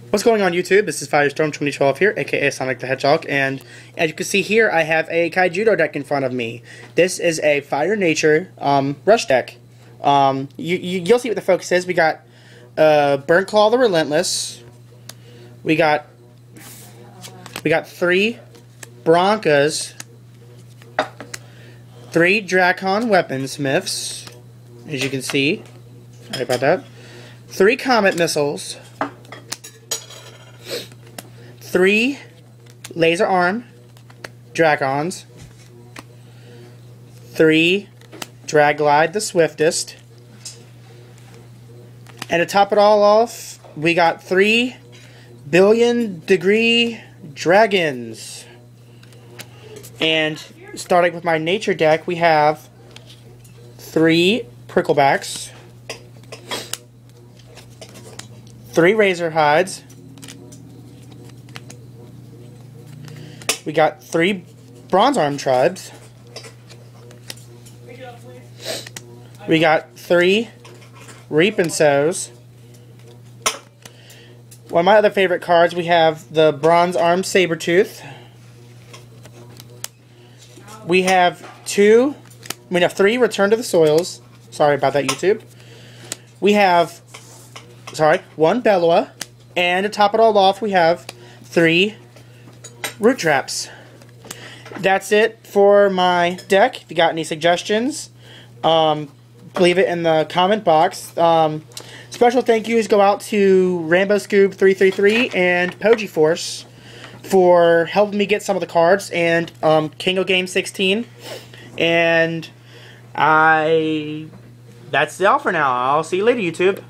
What's going on YouTube? This is Firestorm 2012 here, aka Sonic the Hedgehog, and as you can see here, I have a Kaijudo deck in front of me. This is a Fire Nature rush deck. You'll see what the focus is. We got Burnt Claw the Relentless. We got 3 Broncas, 3 Dracon Weaponsmiths, as you can see. Sorry about that. 3 Comet Missiles, 3 Laser Arm Dracons, 3 Draglide the Swiftest, and to top it all off, we got 3 Billion Degree Dragons. And starting with my nature deck, we have 3 Pricklebacks, 3 Razor Hides, we got 3 Bronze Arm Tribes, we got 3 Reap and Sows. One of my other favorite cards, we have the Bronze Arm Sabertooth. We have 3 Return to the Soils. Sorry about that, YouTube. We have 1 Bellowa, and to top it all off, we have 3 Root Traps. That's it for my deck. If you got any suggestions, leave it in the comment box. Special thank yous go out to Rambo Scoob 333 and Pogoforce for helping me get some of the cards, and Kingo Game 16. And that's all for now. I'll see you later, YouTube.